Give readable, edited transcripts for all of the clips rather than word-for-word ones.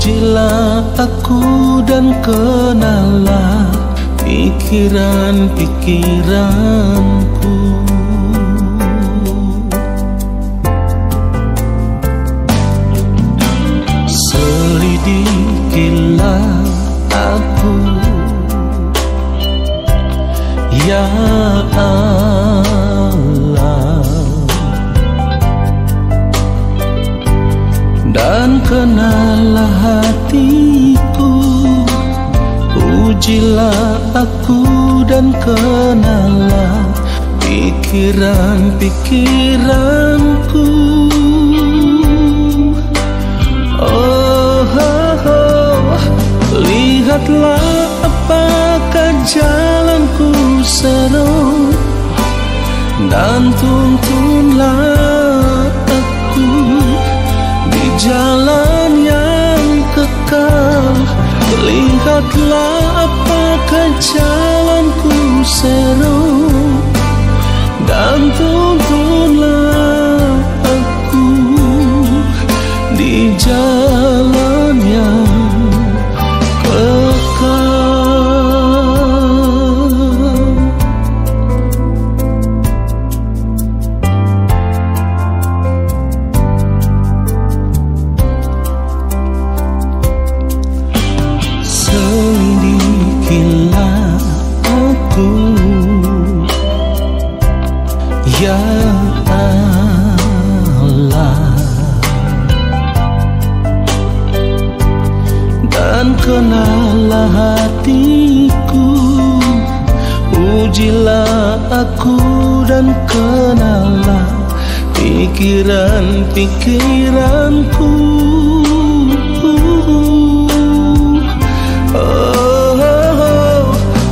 Ujilah aku dan kenalah pikiran-pikiranku. Selidikilah aku, ya Allah, dan kenalah hatiku. Ujilah aku dan kenalah pikiran-pikiranku. Lihatlah apakah jalanku seru, dan tuntunlah aku di jalan yang kekal. Lihatlah apakah jalanku seru, dan tuntunlah aku di jalan yang kenalah hatiku. Ujilah aku dan kenalah pikiran-pikiranku.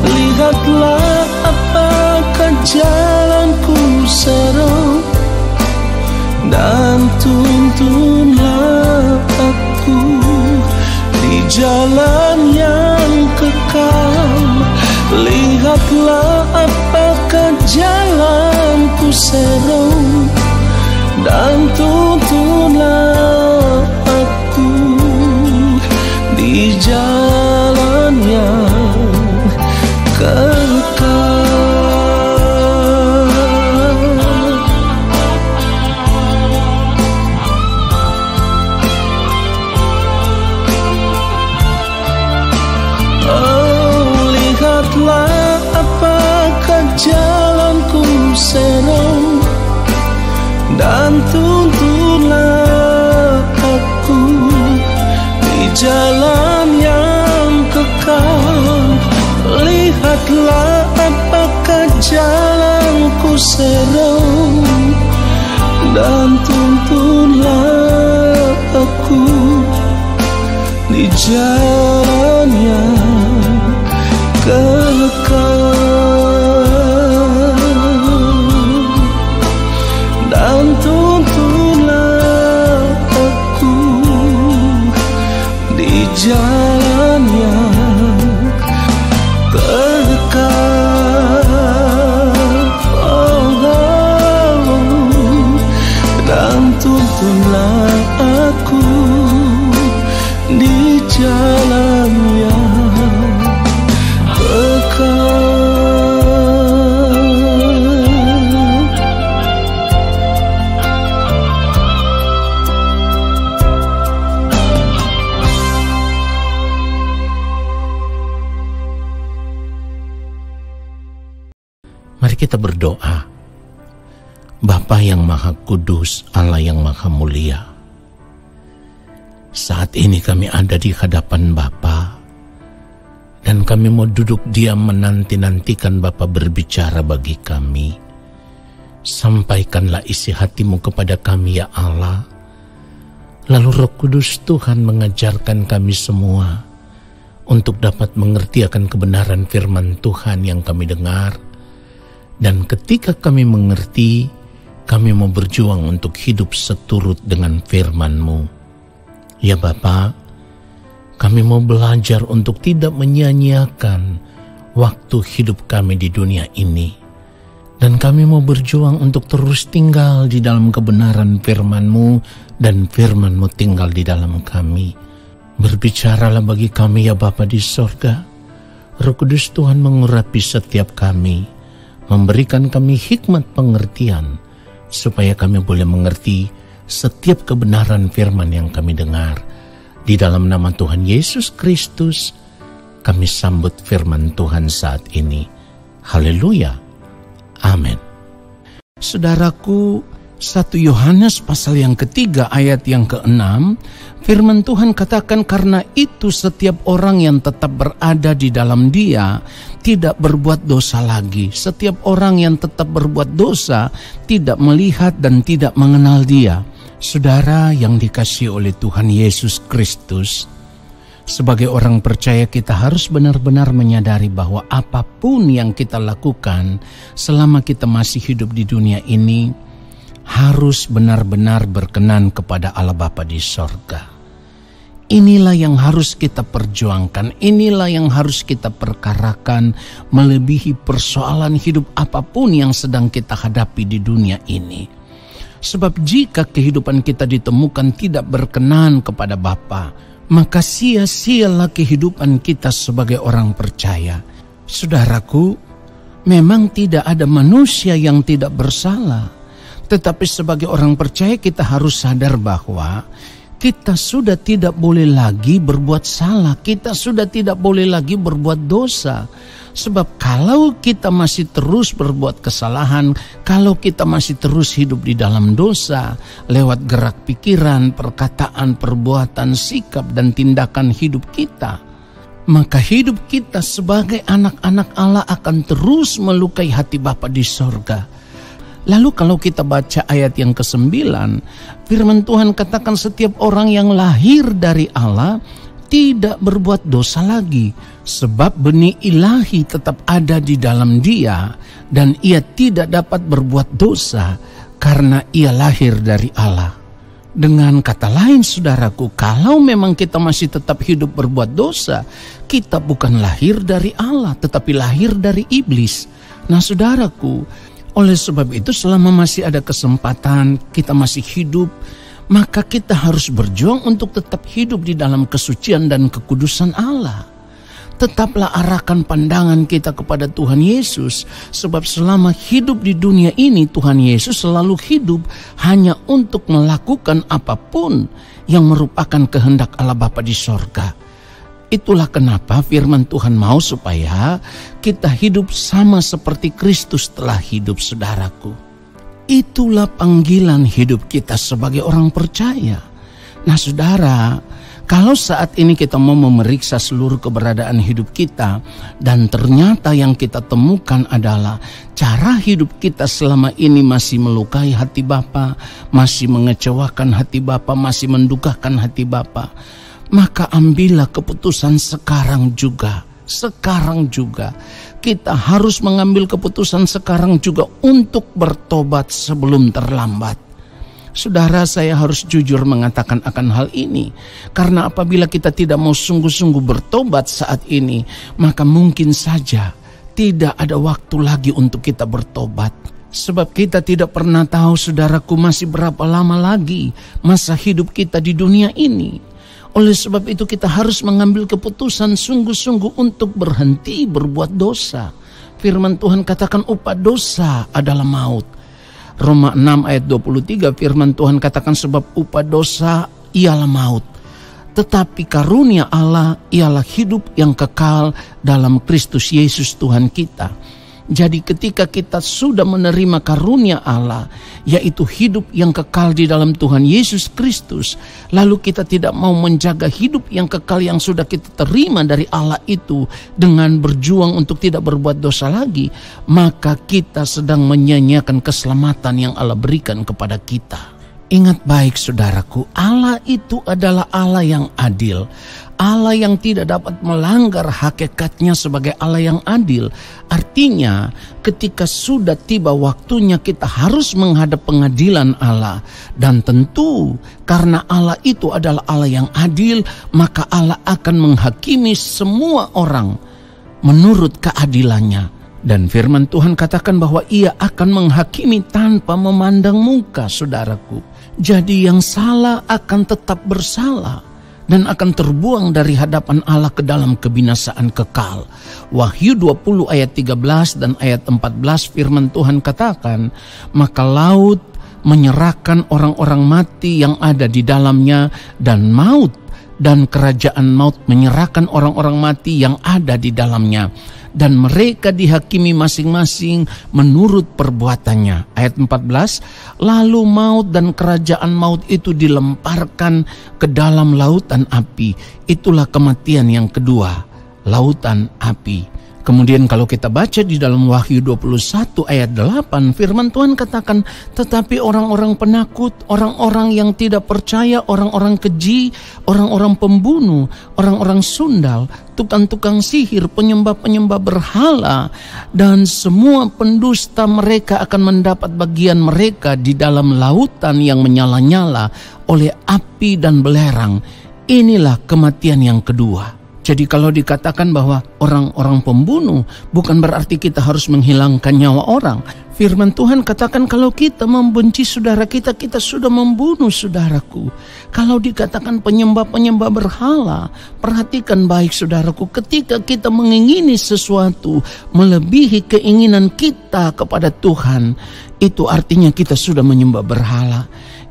Lihatlah apakah jalanku seru, dan tuntunlah aku di jalan yang kekal. Lihatlah apakah jalanku seru, dan tuntunlah aku di jalan yang kekal. Lihatlah apakah jalanku seru, dan tuntunlah aku di jalan yang kekal. Lihatlah apakah jalanku seru, dan tuntunlah aku di jalan yang kekal, dan tuntunlah aku di jalan yang kekal. Dan tuntunlah aku di jalan yang Mari kita berdoa. Bapa yang Maha Kudus, Allah yang Maha Mulia, saat ini kami ada di hadapan Bapa, dan kami mau duduk diam menanti-nantikan Bapa berbicara bagi kami. Sampaikanlah isi hatimu kepada kami ya Allah. Lalu Roh Kudus Tuhan mengajarkan kami semua untuk dapat mengerti akan kebenaran firman Tuhan yang kami dengar. Dan ketika kami mengerti, kami mau berjuang untuk hidup seturut dengan firman-Mu. Ya Bapa, kami mau belajar untuk tidak menyia-nyiakan waktu hidup kami di dunia ini. Dan kami mau berjuang untuk terus tinggal di dalam kebenaran firman-Mu, dan firman-Mu tinggal di dalam kami. Berbicaralah bagi kami ya Bapa di sorga. Roh Kudus Tuhan mengurapi setiap kami, memberikan kami hikmat pengertian, supaya kami boleh mengerti setiap kebenaran firman yang kami dengar. Di dalam nama Tuhan Yesus Kristus, kami sambut firman Tuhan saat ini. Haleluya. Amin. Saudaraku, 1 Yohanes pasal yang ketiga ayat yang ke-6, firman Tuhan katakan, karena itu setiap orang yang tetap berada di dalam Dia tidak berbuat dosa lagi. Setiap orang yang tetap berbuat dosa tidak melihat dan tidak mengenal Dia. Saudara yang dikasihi oleh Tuhan Yesus Kristus, sebagai orang percaya kita harus benar-benar menyadari bahwa apapun yang kita lakukan selama kita masih hidup di dunia ini harus benar-benar berkenan kepada Allah Bapa di sorga. Inilah yang harus kita perjuangkan, inilah yang harus kita perkarakan melebihi persoalan hidup apapun yang sedang kita hadapi di dunia ini. Sebab jika kehidupan kita ditemukan tidak berkenan kepada Bapa, maka sia-sialah kehidupan kita sebagai orang percaya. Saudaraku, memang tidak ada manusia yang tidak bersalah. Tetapi sebagai orang percaya kita harus sadar bahwa kita sudah tidak boleh lagi berbuat salah. Kita sudah tidak boleh lagi berbuat dosa. Sebab kalau kita masih terus berbuat kesalahan, kalau kita masih terus hidup di dalam dosa, lewat gerak pikiran, perkataan, perbuatan, sikap, dan tindakan hidup kita, maka hidup kita sebagai anak-anak Allah akan terus melukai hati Bapa di sorga. Lalu kalau kita baca ayat yang ke-9, firman Tuhan katakan setiap orang yang lahir dari Allah tidak berbuat dosa lagi, sebab benih ilahi tetap ada di dalam dia, dan ia tidak dapat berbuat dosa karena ia lahir dari Allah. Dengan kata lain, saudaraku, kalau memang kita masih tetap hidup berbuat dosa, kita bukan lahir dari Allah, tetapi lahir dari iblis. Nah, saudaraku, oleh sebab itu selama masih ada kesempatan, kita masih hidup, maka kita harus berjuang untuk tetap hidup di dalam kesucian dan kekudusan Allah. Tetaplah arahkan pandangan kita kepada Tuhan Yesus, sebab selama hidup di dunia ini Tuhan Yesus selalu hidup hanya untuk melakukan apapun yang merupakan kehendak Allah Bapa di sorga. Itulah kenapa firman Tuhan mau supaya kita hidup sama seperti Kristus telah hidup, saudaraku. Itulah panggilan hidup kita sebagai orang percaya. Nah, saudara, kalau saat ini kita mau memeriksa seluruh keberadaan hidup kita, dan ternyata yang kita temukan adalah cara hidup kita selama ini masih melukai hati Bapa, masih mengecewakan hati Bapa, masih mendukakan hati Bapa, maka ambillah keputusan sekarang juga. Sekarang juga kita harus mengambil keputusan sekarang juga untuk bertobat sebelum terlambat. Saudara, saya harus jujur mengatakan akan hal ini, karena apabila kita tidak mau sungguh-sungguh bertobat saat ini, maka mungkin saja tidak ada waktu lagi untuk kita bertobat. Sebab kita tidak pernah tahu, saudaraku, masih berapa lama lagi masa hidup kita di dunia ini. Oleh sebab itu kita harus mengambil keputusan sungguh-sungguh untuk berhenti berbuat dosa. Firman Tuhan katakan upah dosa adalah maut. Roma 6 ayat 23 firman Tuhan katakan sebab upah dosa ialah maut. Tetapi karunia Allah ialah hidup yang kekal dalam Kristus Yesus Tuhan kita. Jadi ketika kita sudah menerima karunia Allah, yaitu hidup yang kekal di dalam Tuhan Yesus Kristus, lalu kita tidak mau menjaga hidup yang kekal yang sudah kita terima dari Allah itu dengan berjuang untuk tidak berbuat dosa lagi, maka kita sedang menyanyiakan keselamatan yang Allah berikan kepada kita. Ingat baik, saudaraku, Allah itu adalah Allah yang adil. Allah yang tidak dapat melanggar hakikatnya sebagai Allah yang adil. Artinya, ketika sudah tiba waktunya kita harus menghadap pengadilan Allah. Dan tentu, karena Allah itu adalah Allah yang adil, maka Allah akan menghakimi semua orang menurut keadilannya. Dan firman Tuhan katakan bahwa ia akan menghakimi tanpa memandang muka, saudaraku. Jadi yang salah akan tetap bersalah. dan akan terbuang dari hadapan Allah ke dalam kebinasaan kekal. Wahyu 20 ayat 13 dan ayat 14 firman Tuhan katakan, maka laut menyerahkan orang-orang mati yang ada di dalamnya, dan maut dan kerajaan maut menyerahkan orang-orang mati yang ada di dalamnya, dan mereka dihakimi masing-masing menurut perbuatannya. Ayat 14, lalu maut dan kerajaan maut itu dilemparkan ke dalam lautan api. Itulah kematian yang kedua, lautan api. Kemudian kalau kita baca di dalam Wahyu 21 ayat 8, firman Tuhan katakan, tetapi orang-orang penakut, orang-orang yang tidak percaya, orang-orang keji, orang-orang pembunuh, orang-orang sundal, tukang-tukang sihir, penyembah-penyembah berhala, dan semua pendusta, mereka akan mendapat bagian mereka di dalam lautan yang menyala-nyala oleh api dan belerang. Inilah kematian yang kedua. Jadi kalau dikatakan bahwa orang-orang pembunuh, bukan berarti kita harus menghilangkan nyawa orang. Firman Tuhan katakan kalau kita membenci saudara kita, kita sudah membunuh saudaraku. Kalau dikatakan penyembah-penyembah berhala, perhatikan baik saudaraku, ketika kita mengingini sesuatu melebihi keinginan kita kepada Tuhan, itu artinya kita sudah menyembah berhala.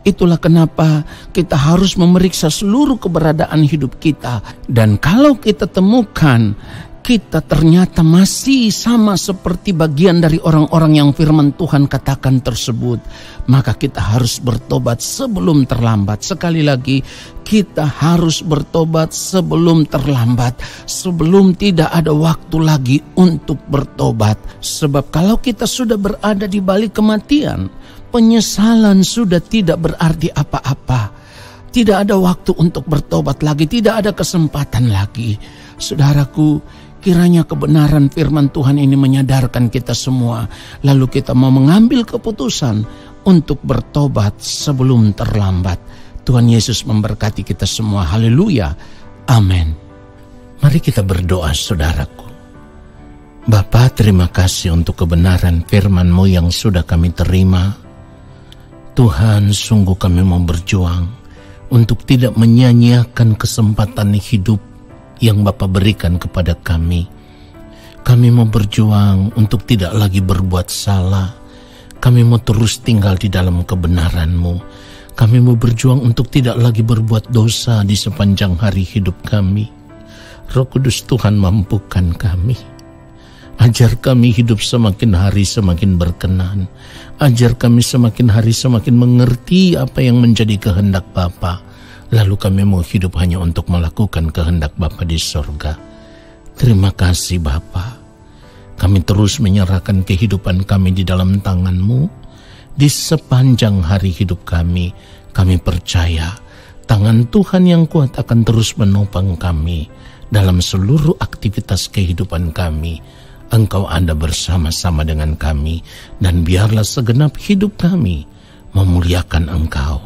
Itulah kenapa kita harus memeriksa seluruh keberadaan hidup kita. Dan kalau kita temukan kita ternyata masih sama seperti bagian dari orang-orang yang firman Tuhan katakan tersebut, maka kita harus bertobat sebelum terlambat. Sekali lagi, kita harus bertobat sebelum terlambat, sebelum tidak ada waktu lagi untuk bertobat. Sebab kalau kita sudah berada di balik kematian, penyesalan sudah tidak berarti apa-apa. Tidak ada waktu untuk bertobat lagi, tidak ada kesempatan lagi. Saudaraku, kiranya kebenaran firman Tuhan ini menyadarkan kita semua, lalu kita mau mengambil keputusan untuk bertobat sebelum terlambat. Tuhan Yesus memberkati kita semua. Haleluya. Amin. Mari kita berdoa, saudaraku. Bapa, terima kasih untuk kebenaran firman-Mu yang sudah kami terima. Tuhan, sungguh kami mau berjuang untuk tidak menyia-nyiakan kesempatan hidup yang Bapa berikan kepada kami. Kami mau berjuang untuk tidak lagi berbuat salah. Kami mau terus tinggal di dalam kebenaran-Mu. Kami mau berjuang untuk tidak lagi berbuat dosa di sepanjang hari hidup kami. Roh Kudus Tuhan, mampukan kami. Ajar kami hidup semakin hari semakin berkenan. Ajar kami semakin hari semakin mengerti apa yang menjadi kehendak Bapa. Lalu kami mau hidup hanya untuk melakukan kehendak Bapa di sorga. Terima kasih Bapa. Kami terus menyerahkan kehidupan kami di dalam tangan-Mu. Di sepanjang hari hidup kami percaya tangan Tuhan yang kuat akan terus menopang kami dalam seluruh aktivitas kehidupan kami. Engkau ada bersama-sama dengan kami, dan biarlah segenap hidup kami memuliakan Engkau.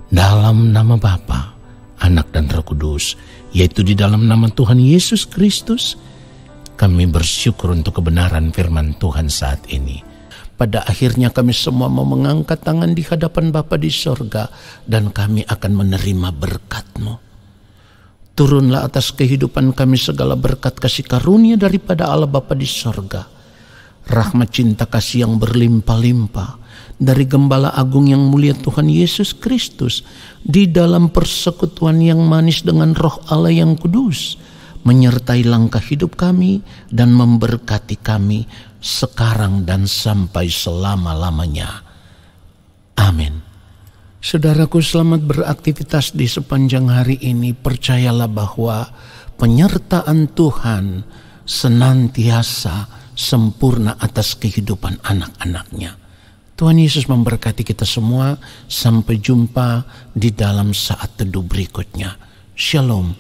Dalam nama Bapa, Anak dan Roh Kudus, yaitu di dalam nama Tuhan Yesus Kristus, kami bersyukur untuk kebenaran firman Tuhan saat ini. Pada akhirnya kami semua mau mengangkat tangan di hadapan Bapa di sorga, dan kami akan menerima berkat-Mu. Turunlah atas kehidupan kami segala berkat kasih karunia daripada Allah Bapa di sorga. Rahmat cinta kasih yang berlimpah-limpah dari Gembala Agung yang mulia Tuhan Yesus Kristus, di dalam persekutuan yang manis dengan Roh Allah yang kudus, menyertai langkah hidup kami dan memberkati kami sekarang dan sampai selama-lamanya. Amin. Saudaraku, selamat beraktivitas di sepanjang hari ini. Percayalah bahwa penyertaan Tuhan senantiasa sempurna atas kehidupan anak-anaknya. Tuhan Yesus memberkati kita semua. Sampai jumpa di dalam saat teduh berikutnya. Shalom.